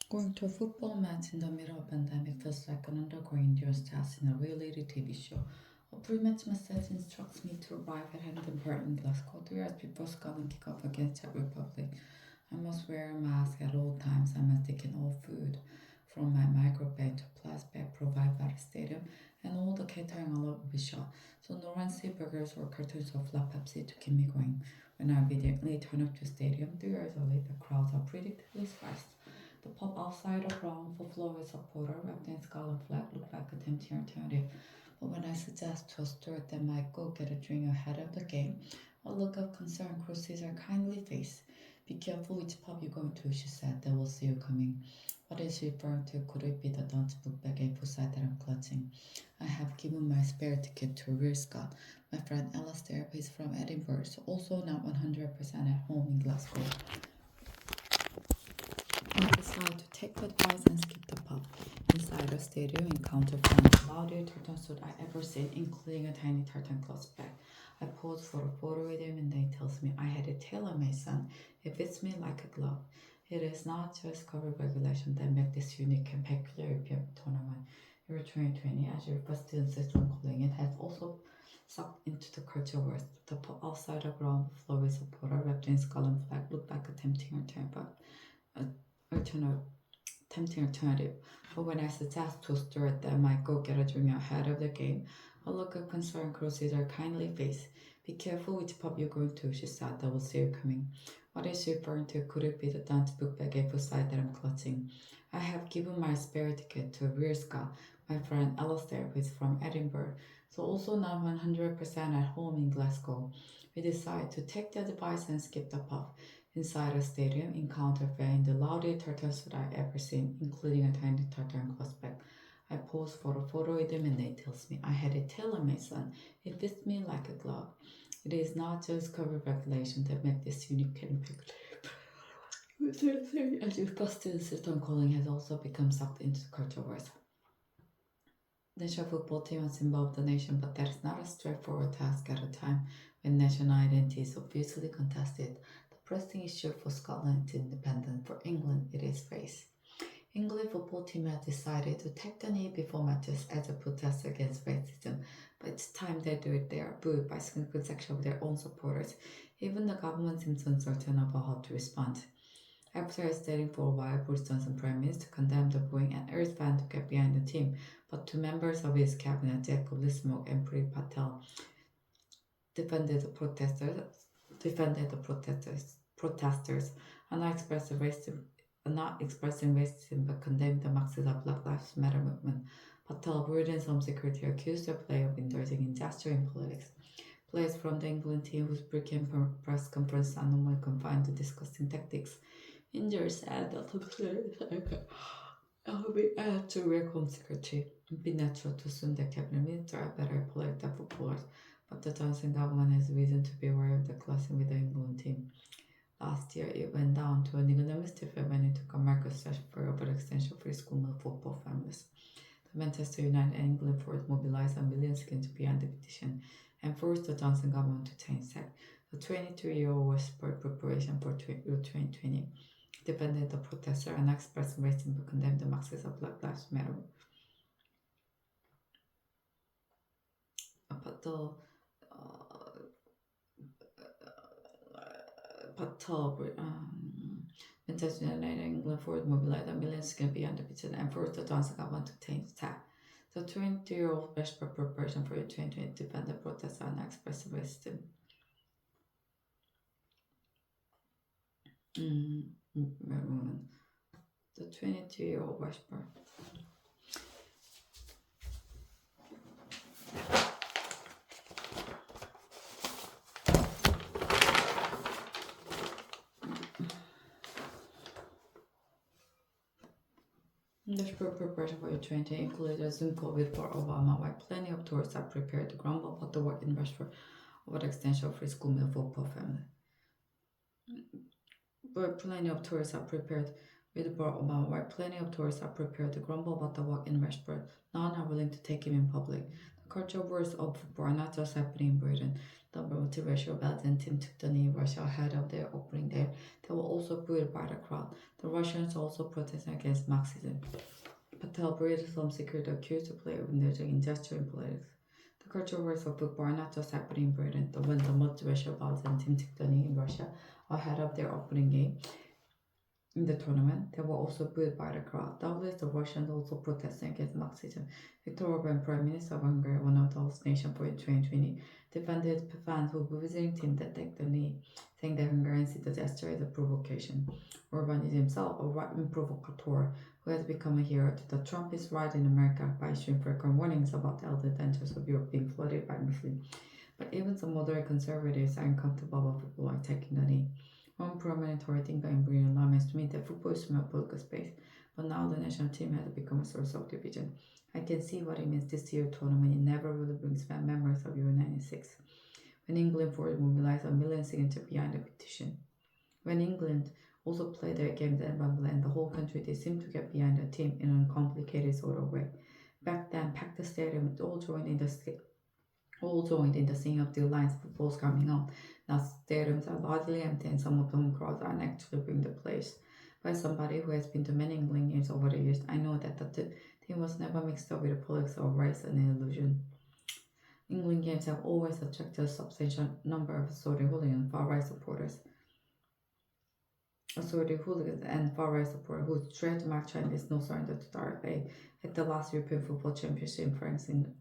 Going to a football match in the middle of pandemic feels like an undergoing endurance test in a reality TV show. A pre-match message instructs me to arrive at Edinburgh in Glasgow 3 hours before Scotland kick off against Czech Republic. I must wear a mask at all times. I must take in all food from my microbag to plastic bag provided by the stadium, and all the catering allowed will be shot. So no one see burgers or cartons of La Pepsi to keep me going. When I immediately turn up to the stadium 3 hours early, the crowds are predictably sparse. The pub outside of Brown for Florida supporter wrapped in scarlet flag looked like a tempting alternative. But when I suggest to a steward that might go get a drink ahead of the game, a look of concern crosses her kindly face. Be careful which pub you're going to, she said. They will see you coming. What is she referring to? Could it be the Dutch book bag apple side that I'm clutching? I have given my spare ticket to Rear Scott. My friend Alastair is from Edinburgh, so also not 100% at home in Glasgow. I decided to take the advice and skip the pub. Inside the stadium, encountered the loudest tartan suit I ever seen, including a tiny tartan cloth bag. I posed for a photo with him and he tells me I had it tailor-made, son. It fits me like a glove. It is not just cover regulation that make this unique and peculiar European tournament. Euro 2020, as your first insist on calling it, has also sucked into the culture wars. The pub outside the ground floor with supporter wrapped in Scotland flag looked like a tempting return, but alternative, tempting alternative. But when I suggest to Stuart that I might go get a drink ahead of the game, a look of concern crosses her kindly face. Be careful which pub you're going to, she said. I will see you coming. What is she referring to? Could it be the dance book bag apple side that I'm clutching? I have given my spare ticket to Rear Scott, my friend Alastair, who is from Edinburgh, so also not 100% at home in Glasgow. We decided to take the advice and skip the pub. Inside a stadium, encounter flying the loudest turtles that I ever seen, including a tiny turtle and cosplay. I posed for a photo with him and he tells me I had it tailor-made, son. It fits me like a glove. It is not just cover regulation that make this unique and peculiar. As you first insist on calling has also become sucked into the culture wars. The national football team has involved the nation, but that is not a straightforward task at a time when national identity is obviously contested. The pressing issue for Scotland is independent. For England, it is race. England football team has decided to take the knee before matches as a protest against racism, but each time they do it, they are booed by a significant section of their own supporters. Even the government seems uncertain about how to respond. After hesitating for a while, Boris Johnson Prime Minister condemned the booing and urged fans to get behind the team, but two members of his cabinet, Jacob Rees-Mogg and Priti Patel, defended the protesters, are not expressing racism but condemned the Marxist Black Lives Matter movement. Patel, Britain's Home Secretary, accused the player of indulging in gesture in politics. Players from the England team whose pre-game press conference are normally confined to discussing tactics injured said that the players will be added to real Home Secretary. It would be natural to assume that cabinet ministers are better players than footballers, but the Johnson government has reason to be aware of the clashing with the England team. Last year, it went down to an unanimous defeat when it took a market search for overextension for school meal football families. The Manchester United and England Force mobilized a million skins behind the petition and forced the Johnson government to change tack. The 22-year-old was for preparation for Euro 2020, defended the protester and expressed racism but condemned the Marxists of Black Lives Matter. But the Manchester United and England Force mobilized a million skins behind the petition and forced the Johnson government to change tack. The 20-year-old was for preparation for Euro 2020, defended the protester and expressed racism. The 22-year-old Westbrook. The preparation for U20 included a Zoom call with Barack Obama, while plenty of tourists are prepared to grumble about the work in restaurant over the extension of free school meal for poor family. But plenty of tourists are prepared with Barack Obama, while plenty of tourists are prepared to grumble about the work in restaurant. None are willing to take him in public. The culture wars of football are not just happening in Britain. The multiracial Belgian team took the knee Russia ahead of their opening day. They were also booed by the crowd. The Russians also protested against Marxism. Patel breathed some secured accused to play in gesture in politics. The cultural wars of football are not just happening in Britain. When the multiracial Belgian team took the knee in Russia ahead of their opening game in the tournament, they were also booed by the crowd. Doubtless the Russians also protesting against Marxism. Viktor Orban, Prime Minister of Hungary, one of the host nations for 2020, defended fans who were visiting team that take the knee, saying that Hungarians see the gesture as a provocation. Orban is himself a right-wing provocateur who has become a hero to the Trumpist right in America by issuing frequent warnings about the elder dangers of Europe being flooded by Muslims. But even some moderate conservatives are uncomfortable about football like taking the knee. One prominent thinker in Britain laments to me that football is a political space, but now the national team has become a source of division. I can see what it means this year's tournament. It never really brings back memories of Euro 96, when England forward mobilized a million signatures behind the petition. When England also played their games at Wembley and the whole country, they seemed to get behind the team in an uncomplicated sort of way. Back then, packed the stadium, all joined in the singing of the Alliance footballs coming on. Now stadiums are largely empty and some of the home crowds aren't actually being the place. By somebody who has been to many England games over the years, I know that the team was never mixed up with the politics of race and illusion. England games have always attracted a substantial number of assorted hooligans, far-right supporters. And far-right supporters who trademark Chinese no surrender to the RFA at the last European Football Championship in France in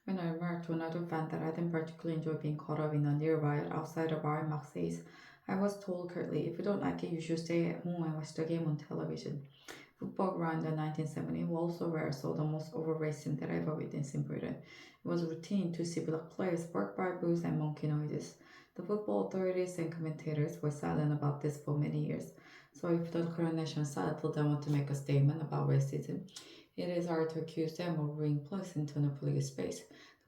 When I remarked to another fan that I didn't particularly enjoy being caught up in a near riot outside a bar in Marseille, I was told curtly, if you don't like it, you should stay at home and watch the game on television. Football around the 1970s was also where I saw the most overrated scene that I ever witnessed in Britain. It was routine to see black players bark by booze and monkey noises. The football authorities and commentators were silent about this for many years. So if the current national side told them want to make a statement about racism, it is hard to accuse them of bringing plugs into the political space.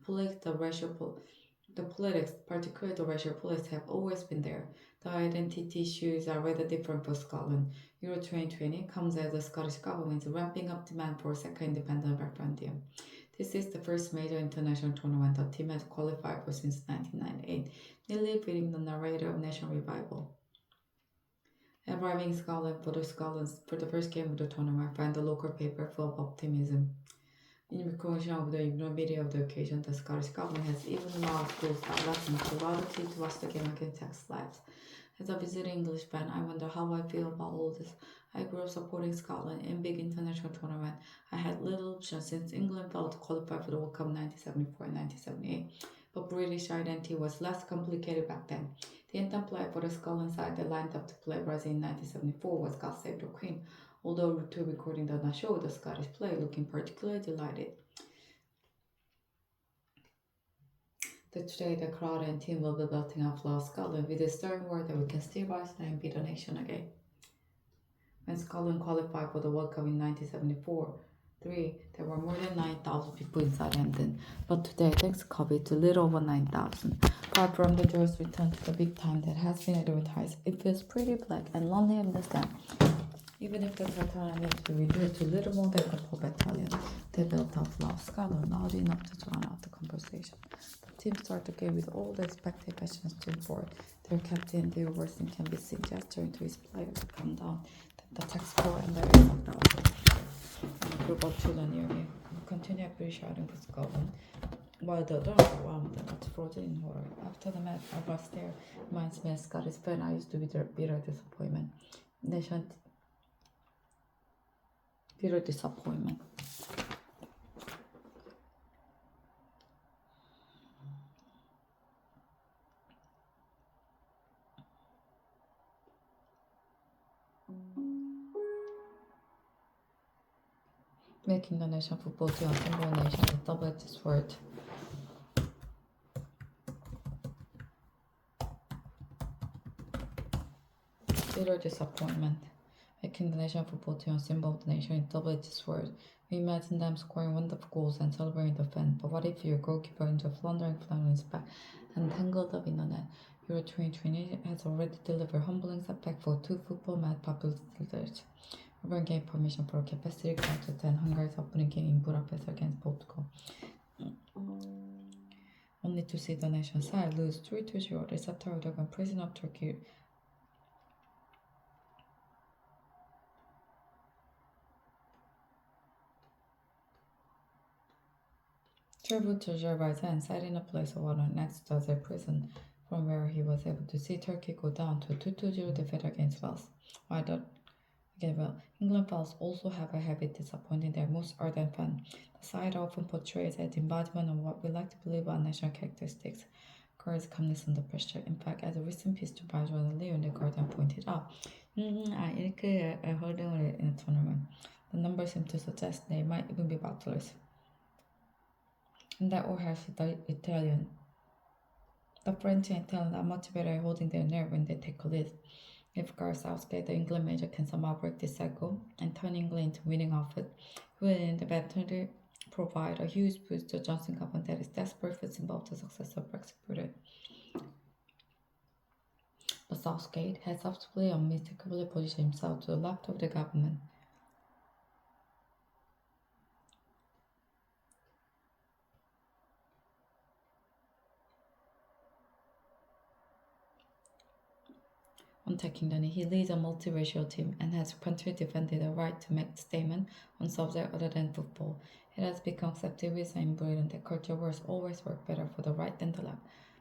The politics, particularly the racial politics, have always been there. The identity issues are rather different for Scotland. Euro 2020 comes as the Scottish government is ramping up demand for a second independent referendum. This is the first major international tournament the team has qualified for since 1998, nearly fitting the narrative of national revival. Arriving in Scotland for the first game of the tournament, I find the local paper full of optimism. In recognition of the enormity of the occasion, the Scottish government has even allowed schools that lesson to allow the kids to watch the game against text lives. As a visiting English fan, I wonder how I feel about all this. I grew up supporting Scotland in big international tournament. I had little option since England failed to qualify for the World Cup 1974 and 1978. But British identity was less complicated back then. The anthem player for the Scotland side that lined up to play Brazil in 1974 was God Save the Queen, although two recording did not show the Scottish player looking particularly delighted. Today, the crowd and team will be belting out Flower Scotland with the stern word that we can still rise and beat the nation again. When Scotland qualified for the World Cup in 1974, there were more than 9,000 people inside Hampden, but today, thanks to COVID, to little over 9,000. Apart from the joyous return to the big time that has been advertised, it feels pretty black and lonely in the stand. Even if the Titanic needs to be reduced to little more than a couple battalion, they built up Love Scotland loud enough to drown out the conversation. The team started the game with all the expected passions to forward. Their captain, the overseeing can be seen gesturing to his players to come down. The text score and the race of the outfit. And a group of children near me continue happily shouting for Scotland, while the others around them was frozen in horror. After the match, I was there. Reminds me of Scottish fan I used to be their bitter disappointment. Bitter disappointment. Making the national football team a single nation is double-edged sword. Bitter disappointment. making the national football team a symbol of the nation in double its word. We imagine them scoring wonderful goals and celebrating the fan, but what if your goalkeeper into a floundering flag on his back and tangled up in the net? Euro 2020 has already delivered humbling setback for two football-mad populations. Urban gave permission for a capacity crowd to attend Hungary's opening game in Budapest against Portugal, only to see the national side lose 3-0. Recep Tayyip Erdogan, President of Turkey, traveled to Azerbaijan, sat in a place of honor next to their prison, from where he was able to see Turkey go down to a 2-0 defeat against Wales. England fans also have a habit disappointing their most ardent fan. The side often portrays as embodiment of what we like to believe are national characteristics. Courage, calmness under pressure. In fact, as a recent piece to by Joanna Leo in The Guardian pointed out, 이렇게 holding it in a tournament. The numbers seem to suggest they might even be battlers. And that all has the Italian. The French and Italians are much better at holding their nerve when they take a lead. If Gareth Southgate, the England manager, can somehow break this cycle and turn England into winning outfit, he will inevitably provide a huge boost to Johnson government that is desperate for symbol of the success of Brexit Britain. But Southgate has subsequently unmistakably positioned himself to the left of the government. On taking the knee, he leads a multiracial team and has frequently defended the right to make statement on subjects other than football. It has become accepted in Britain that culture wars always work better for the right than the left,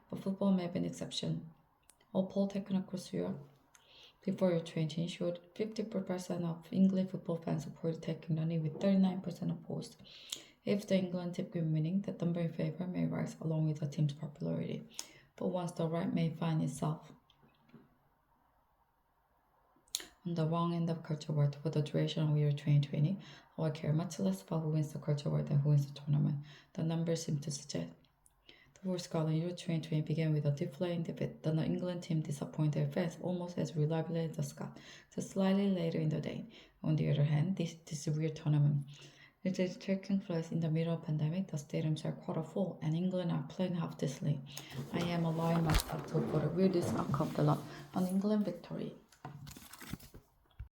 but football may be an exception. A poll taken across Europe before your training showed 50% of English football fans supported taking the knee, with 39% opposed. If the England team keeps winning, the number in favor may rise along with the team's popularity. But once the right may find itself on the wrong end of culture war for the duration of Euro 2020, I will care much less about who wins the culture war than who wins the tournament. The numbers seem to suggest. The World Cup in Euro 2020 began with a deflating defeat. The England team disappointed their fans almost as reliably as the Scots, just slightly later in the day. On the other hand, this is a real tournament. It is taking place in the middle of pandemic. The stadiums are quarter full, and England are playing half this league. I am allowing myself to for the weirdest outcome of the lot, an England victory.